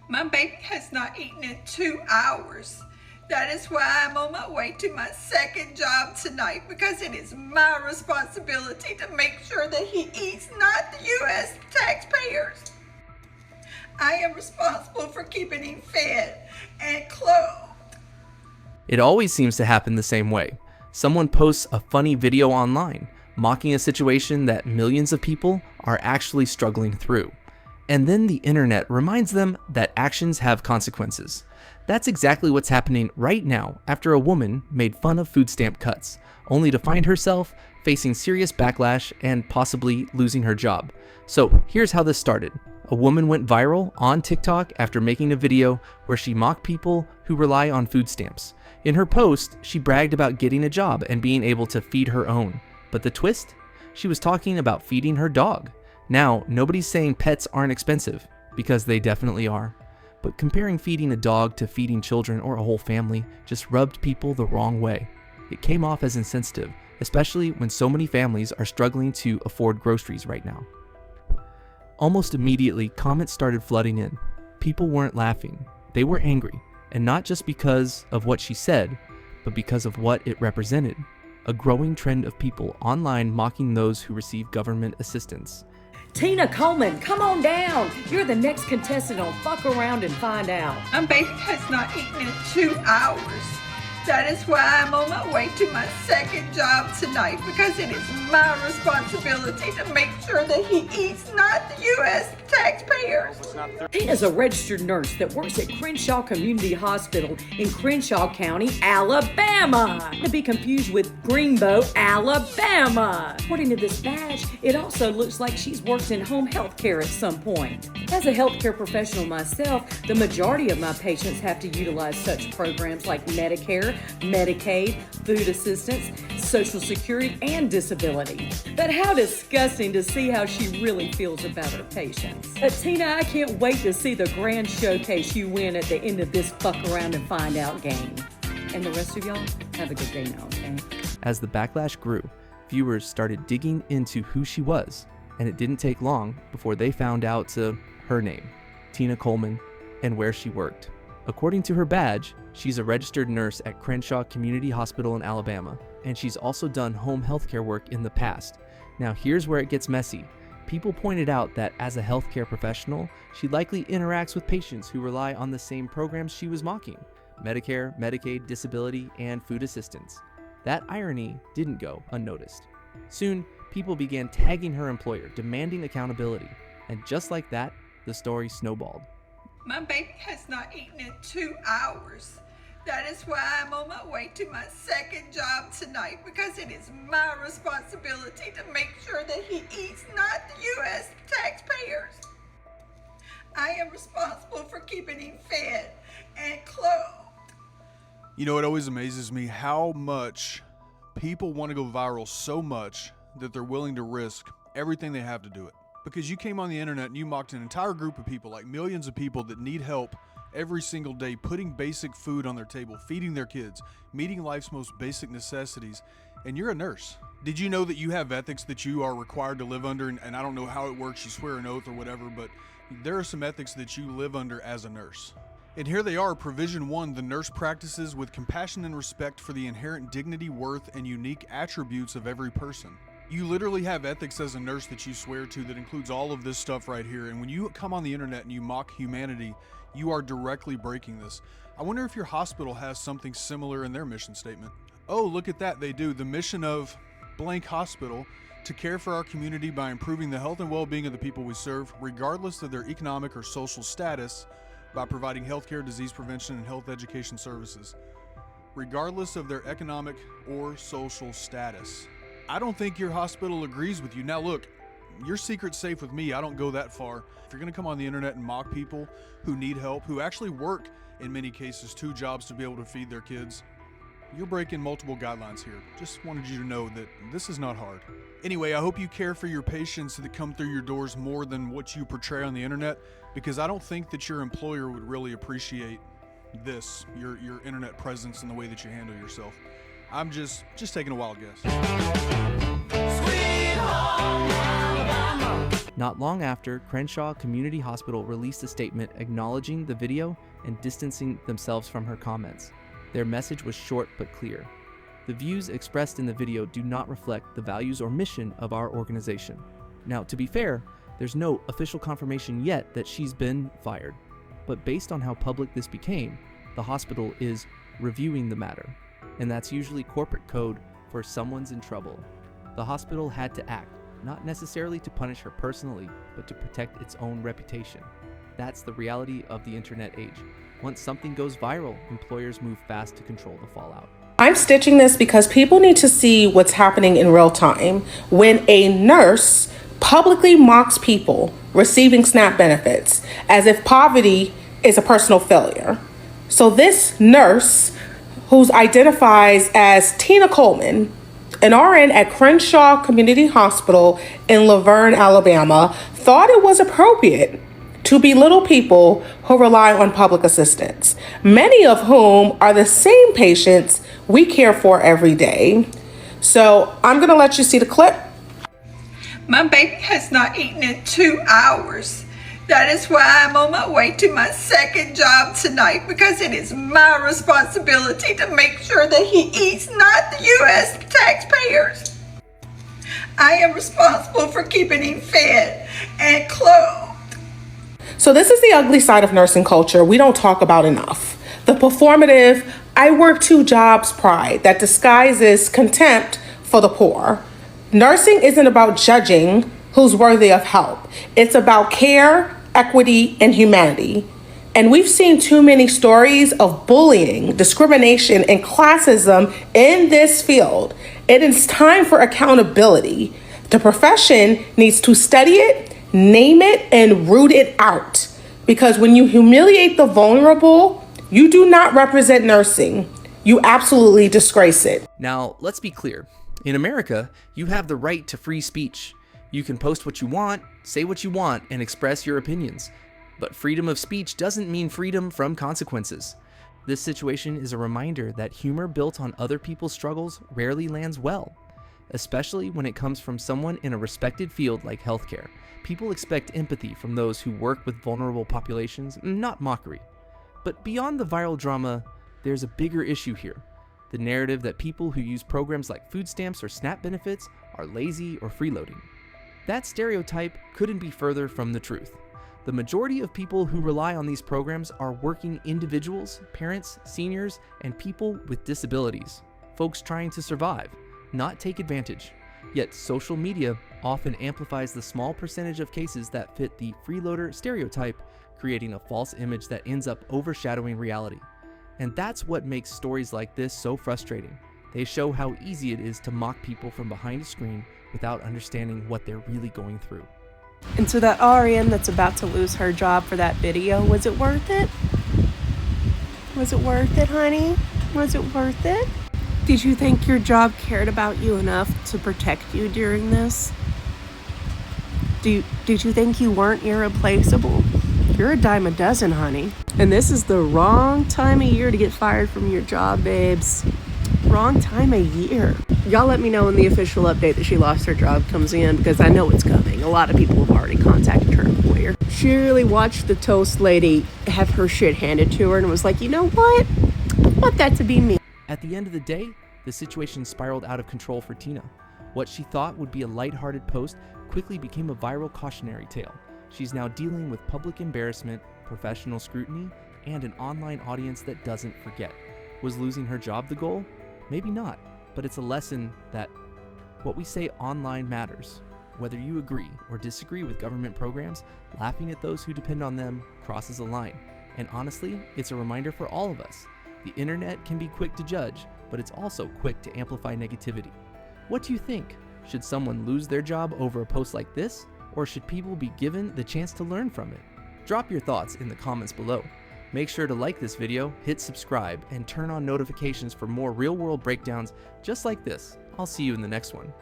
My baby has not eaten in 2 hours. That is why I'm on my way to my second job tonight, because it is my responsibility to make sure that he eats, not the U.S. taxpayers. I am responsible for keeping him fed and clothed. It always seems to happen the same way. Someone posts a funny video online, mocking a situation that millions of people are actually struggling through. And then the internet reminds them that actions have consequences. That's exactly what's happening right now after a woman made fun of food stamp cuts, only to find herself facing serious backlash and possibly losing her job. So here's how this started. A woman went viral on TikTok after making a video where she mocked people who rely on food stamps. In her post, she bragged about getting a job and being able to feed her own. But the twist? She was talking about feeding her dog. Now, nobody's saying pets aren't expensive, because they definitely are. But comparing feeding a dog to feeding children or a whole family just rubbed people the wrong way. It came off as insensitive, especially when so many families are struggling to afford groceries right now. Almost immediately, comments started flooding in. People weren't laughing. They were angry, and not just because of what she said, but because of what it represented. A growing trend of people online mocking those who receive government assistance. Tina Coleman, come on down. You're the next contestant on Fuck Around and Find Out. My baby has not eaten in 2 hours. That is why I'm on my way to my second job tonight, because it is my responsibility to make sure that he eats, not the U.S. taxpayers. Tina's a registered nurse that works at Crenshaw Community Hospital in Crenshaw County, Alabama. Not to be confused with Greenbow, Alabama. According to this badge, it also looks like she's worked in home health care at some point. As a healthcare professional myself, the majority of my patients have to utilize such programs like Medicare, Medicaid, food assistance, Social Security, and disability. But how disgusting to see how she really feels about her patients. But Tina, I can't wait to see the grand showcase you win at the end of this Fuck Around and Find Out game. And the rest of y'all, have a good day now, okay? As the backlash grew, viewers started digging into who she was, and it didn't take long before they found out her name, Tina Coleman, and where she worked. According to her badge, she's a registered nurse at Crenshaw Community Hospital in Alabama, and she's also done home healthcare work in the past. Now here's where it gets messy. People pointed out that as a healthcare professional, she likely interacts with patients who rely on the same programs she was mocking: Medicare, Medicaid, disability, and food assistance. That irony didn't go unnoticed. Soon, people began tagging her employer, demanding accountability, and just like that, the story snowballed. My baby has not eaten in 2 hours. That is why I'm on my way to my second job tonight, because it is my responsibility to make sure that he eats, not the U.S. taxpayers. I am responsible for keeping him fed and clothed. You know, it always amazes me how much people want to go viral so much that they're willing to risk everything they have to do it. Because you came on the internet and you mocked an entire group of people, like millions of people that need help every single day, putting basic food on their table, feeding their kids, meeting life's most basic necessities, and you're a nurse. Did you know that you have ethics that you are required to live under? And I don't know how it works, you swear an oath or whatever, but there are some ethics that you live under as a nurse. And here they are, Provision 1, the nurse practices with compassion and respect for the inherent dignity, worth, and unique attributes of every person. You literally have ethics as a nurse that you swear to that includes all of this stuff right here. And when you come on the internet and you mock humanity, you are directly breaking this. I wonder if your hospital has something similar in their mission statement. Oh, look at that, they do. The mission of blank hospital: to care for our community by improving the health and well-being of the people we serve, regardless of their economic or social status, by providing healthcare, disease prevention, and health education services, regardless of their economic or social status. I don't think your hospital agrees with you. Now look, your secret's safe with me. I don't go that far. If you're gonna come on the internet and mock people who need help, who actually work in many cases 2 jobs to be able to feed their kids, you're breaking multiple guidelines here. Just wanted you to know that this is not hard. Anyway, I hope you care for your patients that come through your doors more than what you portray on the internet, because I don't think that your employer would really appreciate this, your internet presence and the way that you handle yourself. I'm just taking a wild guess. Sweet home Alabama. Not long after, Crenshaw Community Hospital released a statement acknowledging the video and distancing themselves from her comments. Their message was short but clear. The views expressed in the video do not reflect the values or mission of our organization. Now, to be fair, there's no official confirmation yet that she's been fired. But based on how public this became, the hospital is reviewing the matter. And that's usually corporate code for someone's in trouble. The hospital had to act, not necessarily to punish her personally, but to protect its own reputation. That's the reality of the internet age. Once something goes viral, employers move fast to control the fallout. I'm stitching this because people need to see what's happening in real time. When a nurse publicly mocks people receiving SNAP benefits as if poverty is a personal failure. So this nurse, who identifies as Tina Coleman, an RN at Crenshaw Community Hospital in Laverne, Alabama, thought it was appropriate to belittle people who rely on public assistance, many of whom are the same patients we care for every day. So I'm gonna let you see the clip. My baby has not eaten in 2 hours. That is why I'm on my way to my second job tonight, because it is my responsibility to make sure that he eats, not the U.S. taxpayers. I am responsible for keeping him fed and clothed. So this is the ugly side of nursing culture we don't talk about enough. The performative, I work 2 jobs pride that disguises contempt for the poor. Nursing isn't about judging who's worthy of help. It's about care, equity, and humanity. And we've seen too many stories of bullying, discrimination, and classism in this field. It is time for accountability. The profession needs to study it, name it, and root it out. Because when you humiliate the vulnerable, you do not represent nursing. You absolutely disgrace it. Now, let's be clear. In America, you have the right to free speech. You can post what you want, say what you want, and express your opinions. But freedom of speech doesn't mean freedom from consequences. This situation is a reminder that humor built on other people's struggles rarely lands well, especially when it comes from someone in a respected field like healthcare. People expect empathy from those who work with vulnerable populations, not mockery. But beyond the viral drama, there's a bigger issue here. The narrative that people who use programs like food stamps or SNAP benefits are lazy or freeloading. That stereotype couldn't be further from the truth. The majority of people who rely on these programs are working individuals, parents, seniors, and people with disabilities. Folks trying to survive, not take advantage. Yet social media often amplifies the small percentage of cases that fit the freeloader stereotype, creating a false image that ends up overshadowing reality. And that's what makes stories like this so frustrating. They show how easy it is to mock people from behind a screen without understanding what they're really going through. And so that RN that's about to lose her job for that video, was it worth it? Was it worth it, honey? Was it worth it? Did you think your job cared about you enough to protect you during this? Did you think you weren't irreplaceable? You're a dime a dozen, honey. And this is the wrong time of year to get fired from your job, babes. Wrong time of year. Y'all let me know when the official update that she lost her job comes in, because I know it's coming. A lot of people have already contacted her employer. She really watched the toast lady have her shit handed to her and was like, you know what? I want that to be me. At the end of the day, the situation spiraled out of control for Tina. What she thought would be a lighthearted post quickly became a viral cautionary tale. She's now dealing with public embarrassment, professional scrutiny, and an online audience that doesn't forget. Was losing her job the goal? Maybe not, but it's a lesson that what we say online matters. Whether you agree or disagree with government programs, laughing at those who depend on them crosses a line. And honestly, it's a reminder for all of us. The internet can be quick to judge, but it's also quick to amplify negativity. What do you think? Should someone lose their job over a post like this? Or should people be given the chance to learn from it? Drop your thoughts in the comments below. Make sure to like this video, hit subscribe, and turn on notifications for more real-world breakdowns just like this. I'll see you in the next one.